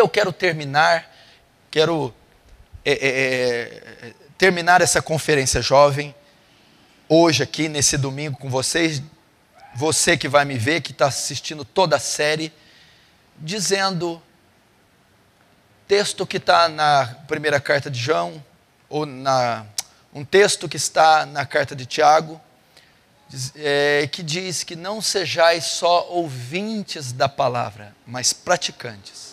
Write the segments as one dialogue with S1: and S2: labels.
S1: eu quero terminar terminar essa conferência jovem, hoje aqui, nesse domingo com vocês, você que vai me ver, que está assistindo toda a série, dizendo, texto que está na primeira carta de João, ou um texto que está na carta de Tiago, que diz que não sejais só ouvintes da palavra, mas praticantes.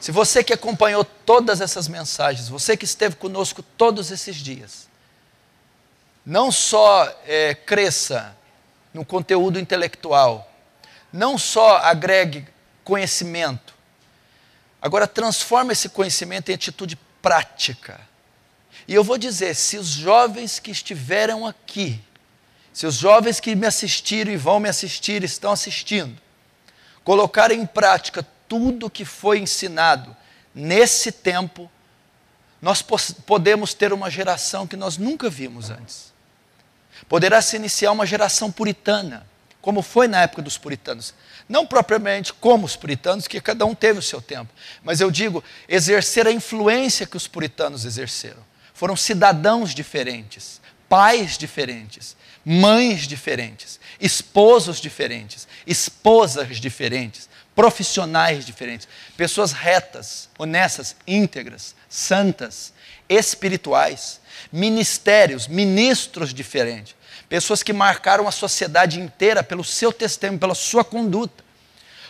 S1: Se você que acompanhou todas essas mensagens, você que esteve conosco todos esses dias, não só cresça no conteúdo intelectual, não só agregue conhecimento, agora transforma esse conhecimento em atitude prática. E eu vou dizer, se os jovens que estiveram aqui, se os jovens que me assistiram e vão me assistir, estão assistindo, colocarem em prática tudo que foi ensinado nesse tempo, nós podemos ter uma geração que nós nunca vimos antes. Poderá se iniciar uma geração puritana, como foi na época dos puritanos. Não propriamente como os puritanos, que cada um teve o seu tempo, mas eu digo, exercer a influência que os puritanos exerceram. Foram cidadãos diferentes, pais diferentes, mães diferentes, esposos diferentes, esposas diferentes, profissionais diferentes, pessoas retas, honestas, íntegras, santas, espirituais, ministérios, ministros diferentes, pessoas que marcaram a sociedade inteira pelo seu testemunho, pela sua conduta.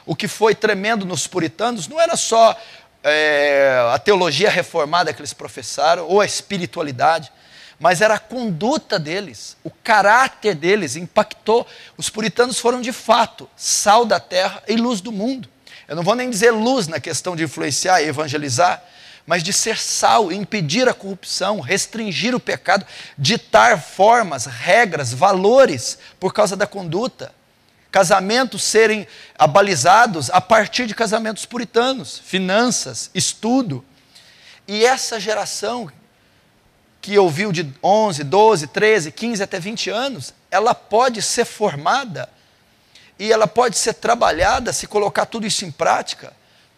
S1: O que foi tremendo nos puritanos não era só a teologia reformada que eles professaram, ou a espiritualidade, mas era a conduta deles, o caráter deles impactou. Os puritanos foram de fato sal da terra e luz do mundo. Eu não vou nem dizer luz na questão de influenciar e evangelizar, mas de ser sal, impedir a corrupção, restringir o pecado, ditar formas, regras, valores por causa da conduta. Casamentos serem abalizados a partir de casamentos puritanos, finanças, estudo. E essa geração que ouviu de 11, 12, 13, 15 até 20 anos, ela pode ser formada e ela pode ser trabalhada, se colocar tudo isso em prática,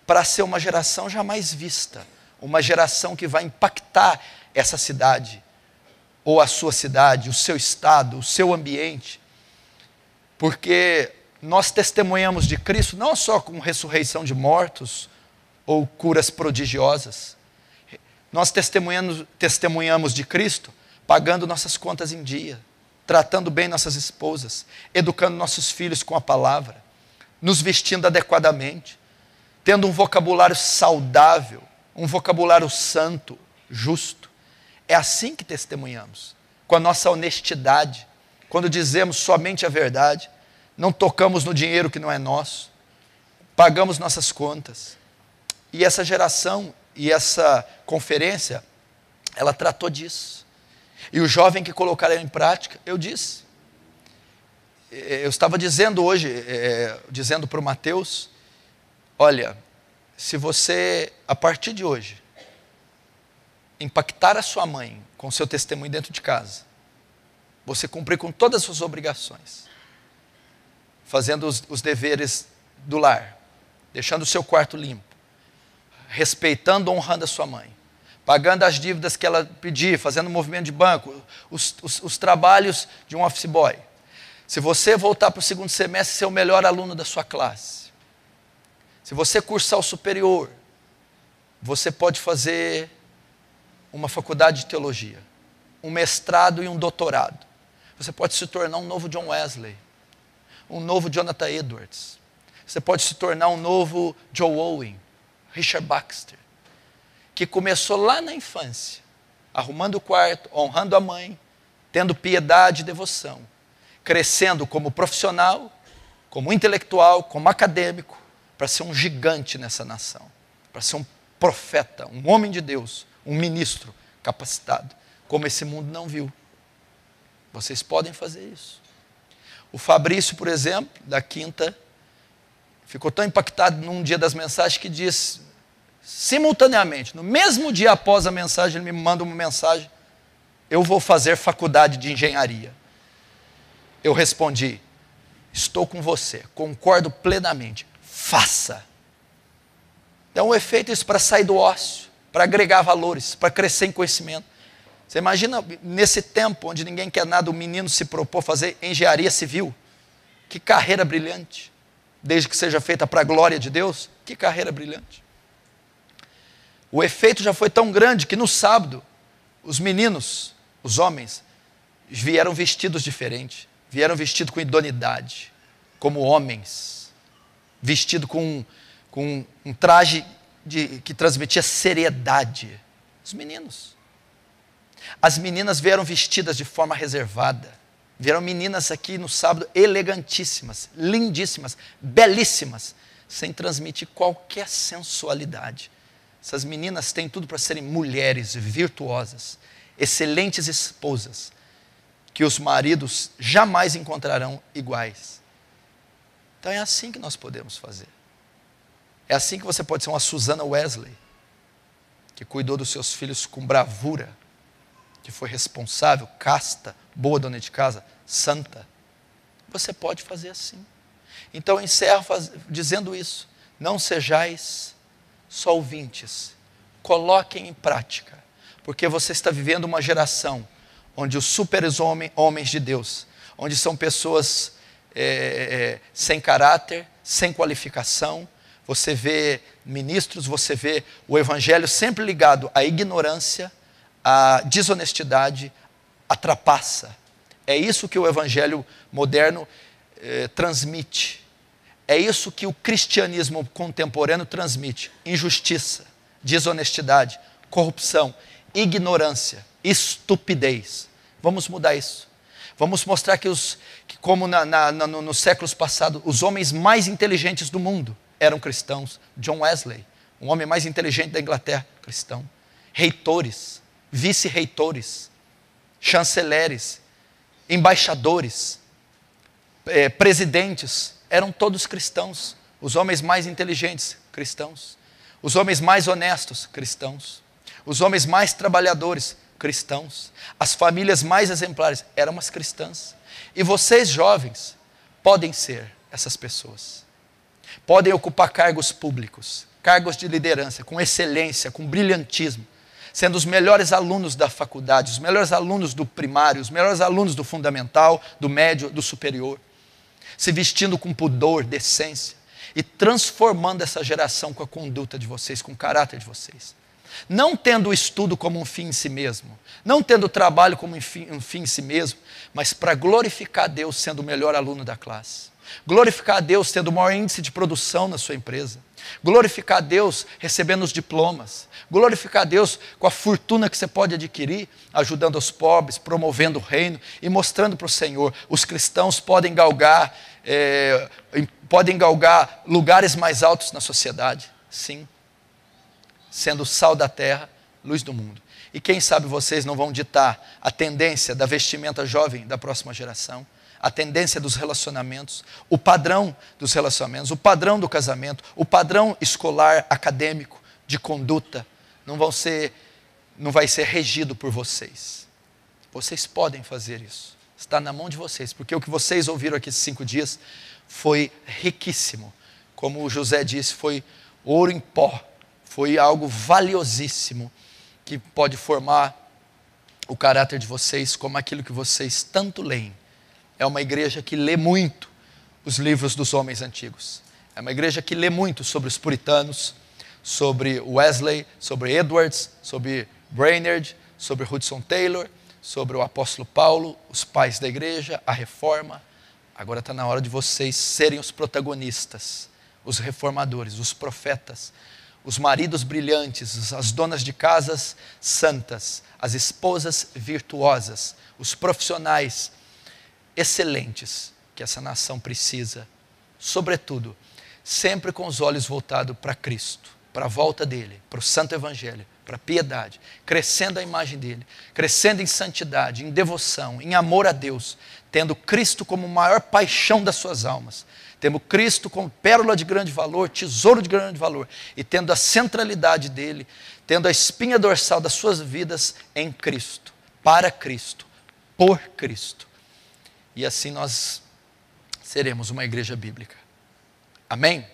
S1: para ser uma geração jamais vista, uma geração que vai impactar essa cidade, ou a sua cidade, o seu estado, o seu ambiente, porque nós testemunhamos de Cristo não só com ressurreição de mortos, ou curas prodigiosas, nós testemunhamos de Cristo pagando nossas contas em dia, tratando bem nossas esposas, educando nossos filhos com a palavra, nos vestindo adequadamente, tendo um vocabulário saudável, um vocabulário santo, justo. É assim que testemunhamos, com a nossa honestidade, quando dizemos somente a verdade, não tocamos no dinheiro que não é nosso, pagamos nossas contas. E essa geração e essa conferência, ela tratou disso. E o jovem que colocaram em prática, eu disse. Eu estava dizendo hoje, dizendo para o Mateus, olha, se você, a partir de hoje, impactar a sua mãe com o seu testemunho dentro de casa, você cumprir com todas as suas obrigações, fazendo os deveres do lar, deixando o seu quarto limpo, respeitando, honrando a sua mãe, pagando as dívidas que ela pedir, fazendo movimento de banco, os trabalhos de um office boy. Se você voltar para o segundo semestre, ser o melhor aluno da sua classe. Se você cursar o superior, você pode fazer uma faculdade de teologia, um mestrado e um doutorado. Você pode se tornar um novo John Wesley, um novo Jonathan Edwards. Você pode se tornar um novo Joe Owen, Richard Baxter, que começou lá na infância, arrumando o quarto, honrando a mãe, tendo piedade e devoção, crescendo como profissional, como intelectual, como acadêmico, para ser um gigante nessa nação, para ser um profeta, um homem de Deus, um ministro capacitado, como esse mundo não viu. Vocês podem fazer isso. O Fabrício, por exemplo, da quinta, ficou tão impactado num dia das mensagens que disse, simultaneamente, no mesmo dia após a mensagem, ele me manda uma mensagem, eu vou fazer faculdade de engenharia. Eu respondi, estou com você, concordo plenamente, faça. Então o efeito é isso, para sair do ócio, para agregar valores, para crescer em conhecimento. Você imagina nesse tempo onde ninguém quer nada, o menino se propor fazer engenharia civil. Que carreira brilhante. Desde que seja feita para a glória de Deus, que carreira brilhante. O efeito já foi tão grande que no sábado, os meninos, os homens, vieram vestidos diferente. Vieram vestidos com idoneidade, como homens. Vestido com um traje que transmitia seriedade. Os meninos. As meninas vieram vestidas de forma reservada. Vieram meninas aqui no sábado elegantíssimas, lindíssimas, belíssimas, sem transmitir qualquer sensualidade. Essas meninas têm tudo para serem mulheres virtuosas, excelentes esposas, que os maridos jamais encontrarão iguais. Então é assim que nós podemos fazer. É assim que você pode ser uma Susana Wesley, que cuidou dos seus filhos com bravura, que foi responsável, casta, boa dona de casa, santa. Você pode fazer assim. Então eu encerro dizendo isso. Não sejais só ouvintes. Coloquem em prática. Porque você está vivendo uma geração onde os super-homens de Deus, onde são pessoas sem caráter, sem qualificação. Você vê ministros, você vê o evangelho sempre ligado à ignorância, à desonestidade, à trapaça. É isso que o evangelho moderno transmite. É isso que o cristianismo contemporâneo transmite. Injustiça, desonestidade, corrupção, ignorância, estupidez. Vamos mudar isso. Vamos mostrar que como nos séculos passados, os homens mais inteligentes do mundo eram cristãos. John Wesley, o homem mais inteligente da Inglaterra, cristão. Reitores, vice-reitores, chanceleres, embaixadores, presidentes, eram todos cristãos. Os homens mais inteligentes, cristãos. Os homens mais honestos, cristãos. Os homens mais trabalhadores, cristãos. As famílias mais exemplares eram as cristãs. E vocês, jovens, podem ser essas pessoas. Podem ocupar cargos públicos, cargos de liderança, com excelência, com brilhantismo, sendo os melhores alunos da faculdade, os melhores alunos do primário, os melhores alunos do fundamental, do médio, do superior, se vestindo com pudor, decência, e transformando essa geração com a conduta de vocês, com o caráter de vocês. Não tendo o estudo como um fim em si mesmo, não tendo o trabalho como um fim em si mesmo, mas para glorificar a Deus sendo o melhor aluno da classe. Glorificar a Deus tendo o maior índice de produção na sua empresa. Glorificar a Deus recebendo os diplomas. Glorificar a Deus com a fortuna que você pode adquirir, ajudando os pobres, promovendo o reino e mostrando para o Senhor. Os cristãos podem galgar lugares mais altos na sociedade. Sim. Sendo sal da terra, luz do mundo. E quem sabe vocês não vão ditar a tendência da vestimenta jovem da próxima geração, a tendência dos relacionamentos, o padrão dos relacionamentos, o padrão do casamento, o padrão escolar, acadêmico, de conduta, não vai ser regido por vocês. Vocês podem fazer isso. Está na mão de vocês, porque o que vocês ouviram aqui esses 5 dias foi riquíssimo. Como o José disse, foi ouro em pó. Foi algo valiosíssimo que pode formar o caráter de vocês como aquilo que vocês tanto leem. É uma igreja que lê muito os livros dos homens antigos. É uma igreja que lê muito sobre os puritanos, sobre Wesley, sobre Edwards, sobre Brainerd, sobre Hudson Taylor, sobre o apóstolo Paulo, os pais da igreja, a reforma. Agora está na hora de vocês serem os protagonistas, os reformadores, os profetas, os maridos brilhantes, as donas de casas santas, as esposas virtuosas, os profissionais excelentes que essa nação precisa, sobretudo, sempre com os olhos voltados para Cristo, para a volta dele, para o santo evangelho, para a piedade, crescendo a imagem dele, crescendo em santidade, em devoção, em amor a Deus, tendo Cristo como maior paixão das suas almas, tendo Cristo como pérola de grande valor, tesouro de grande valor, e tendo a centralidade dele, tendo a espinha dorsal das suas vidas em Cristo, para Cristo, por Cristo. E assim nós seremos uma igreja bíblica. Amém?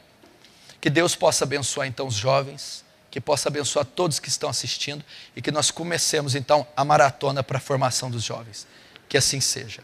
S1: Que Deus possa abençoar então os jovens, que possa abençoar todos que estão assistindo e que nós comecemos então a maratona para a formação dos jovens. Que assim seja.